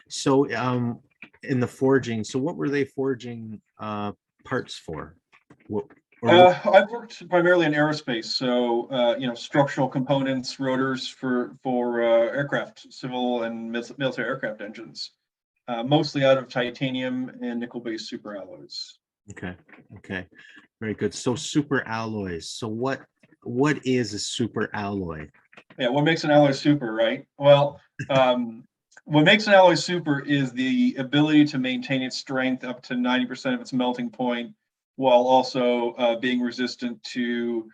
So, in the forging, so what were they forging parts for? What or what? I've worked primarily in aerospace, so structural components, rotors for aircraft, civil and military aircraft engines, mostly out of titanium and nickel-based superalloys. Okay, okay, very good. So super alloys. So what is a super alloy? Yeah, what makes an alloy super, right? Well, what makes an alloy super is the ability to maintain its strength up to 90% of its melting point, while also being resistant to,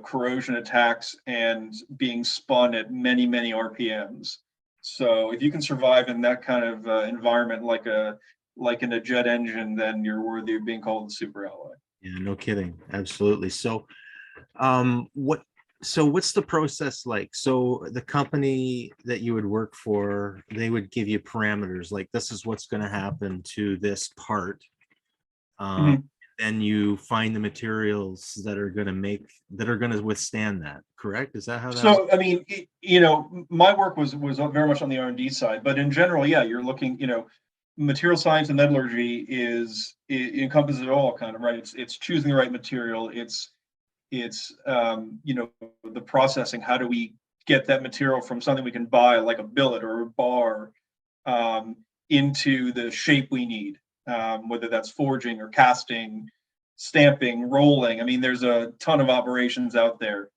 corrosion attacks and being spun at many, many RPMs. So if you can survive in that kind of environment, like in a jet engine, then you're worthy of being called a super alloy. Yeah, no kidding. Absolutely. So, what what's the process like? So the company that you would work for, they would give you parameters like this is what's going to happen to this part. Um, Mhm. then you find the materials that are going to withstand that, correct? Is that how that works? So, I mean, my work was very much on the R&D side, but in general, yeah, you're looking, material science and metallurgy it encompasses it all, kind of, right? It's choosing the right material. It's the processing. How do we get that material from something we can buy, like a billet or a bar, um, into the shape we need, whether that's forging or casting, stamping, rolling. I mean, there's a ton of operations out there.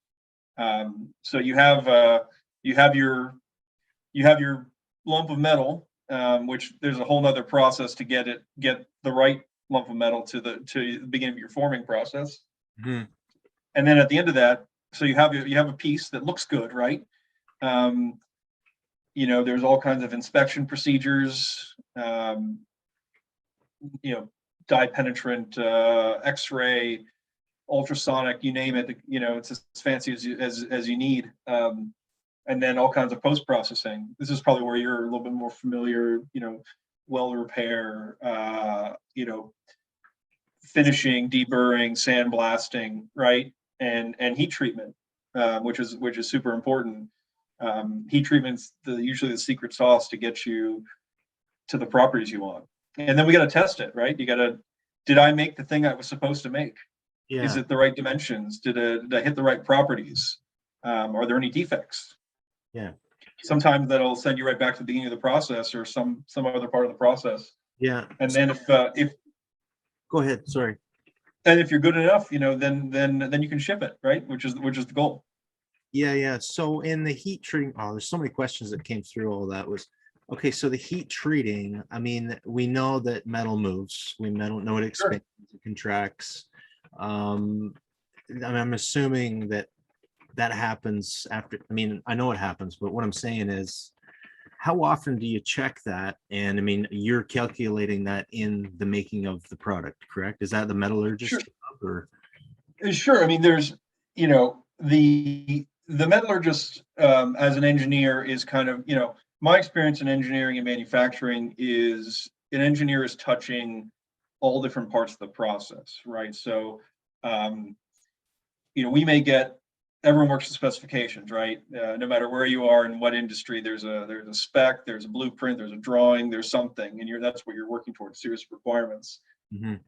So you have your you have your lump of metal, which there's a whole nother process to get the right lump of metal to the beginning of your forming process. Mhm. And then at the end of that, so you have a piece that looks good, right? Um, there's all kinds of inspection procedures, you know, dye penetrant, X-ray, ultrasonic, you name it. It's as fancy as you need. And then all kinds of post processing. This is probably where you're a little bit more familiar. Weld repair, finishing, deburring, sandblasting, right? And heat treatment, which is super important. Heat treatment's usually the secret sauce to get you to the properties you want. And then we got to test it, right? Did I make the thing I was supposed to make? Is Yeah, it the right dimensions? Did I hit the right properties? Are there any defects? yeah, Sometimes that'll send you right back to the beginning of the process or some other part of the process. yeah. And So then if go ahead. Sorry. and if you're good enough, then you can ship it, right? Which is the goal. Yeah, yeah. So in the heat treating, oh, there's so many questions that came through all that was okay. So the heat treating, I mean, we know that metal moves. We metal know it Sure. expands, it contracts. Um, I'm assuming that that happens after. I mean, I know it happens, but what I'm saying is, how often do you check that? And I mean, you're calculating that in the making of the product, correct? Is that the metallurgist Sure. job or? Sure. I mean, there's the metallurgist, as an engineer, is kind of, my experience in engineering and manufacturing is an engineer is touching all different parts of the process, right? So, um, we may get everyone works to specifications, right? No matter where you are in what industry, there's a spec, there's a blueprint, there's a drawing, there's something, and that's what you're working towards, serious requirements. Mhm.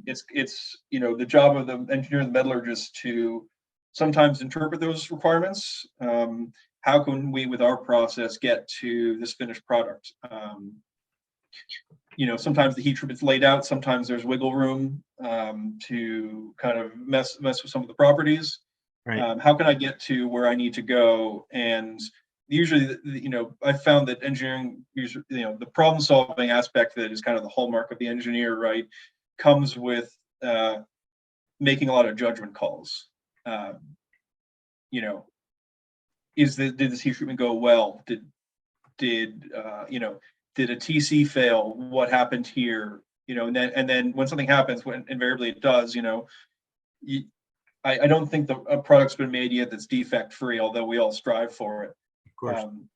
It's the job of the engineer and the metallurgist to sometimes interpret those requirements. How can we, with our process, get to this finished product? Sometimes the heat treatment's laid out. Sometimes there's wiggle room, to kind of mess with some of the properties. Right. How can I get to where I need to go? And usually, I found that engineering, usually, the problem solving aspect that is kind of the hallmark of the engineer, right, comes with making a lot of judgment calls. Um, you know, did this heat treatment go well? Did did a TC fail? What happened here? And then when something happens, when invariably it does, you, I don't think a product's been made yet that's defect free, although we all strive for it. Of course. Um,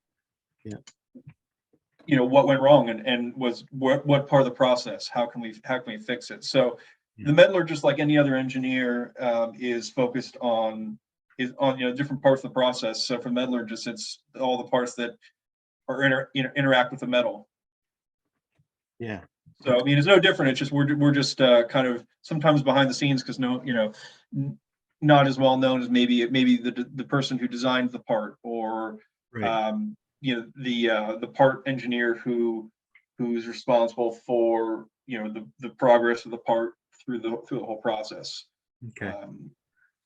Yeah. what went wrong, and was what part of the process? How can we fix it? So Yeah. the metallurgist, like any other engineer, is focused on different parts of the process. So for metallurgists, it's all the parts that interact with the metal. Yeah. So I mean, it's no different. It's just we're just kind of sometimes behind the scenes because not as well known as maybe the person who designed the part, or Right. the part engineer who's responsible for the progress of the part through the whole process. Okay. Um,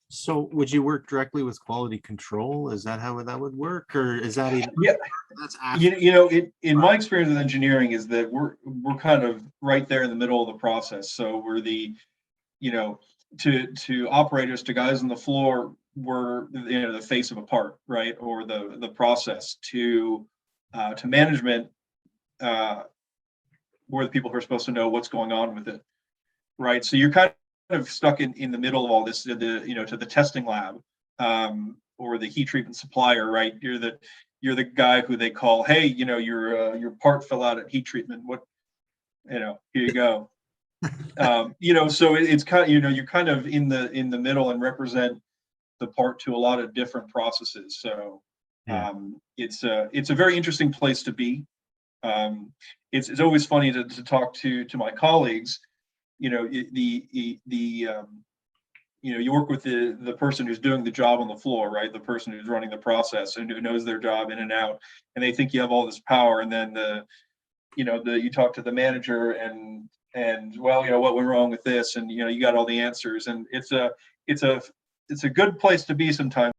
So would you work directly with quality control? Is that how that would work? Or is that even, yeah, that's after? in my experience with engineering is that we're kind of right there in the middle of the process. So we're you know, to operators, to guys on the floor, we're the face of a part, right, or the process. To management, we're the people who are supposed to know what's going on with it, right? So you're kind of stuck in the middle of all this, to the testing lab, or the heat treatment supplier, right? You're the guy who they call, hey, your part fell out at heat treatment. What, here you go. So it's kind of, you're kind of in the middle and represent the part to a lot of different processes. So Yeah. it's a very interesting place to be. It's always funny to talk to my colleagues. You work with the person who's doing the job on the floor, right? The person who's running the process and who knows their job in and out, and they think you have all this power, and then you talk to the manager, and well, what went wrong with this, and you got all the answers, and it's a good place to be sometimes.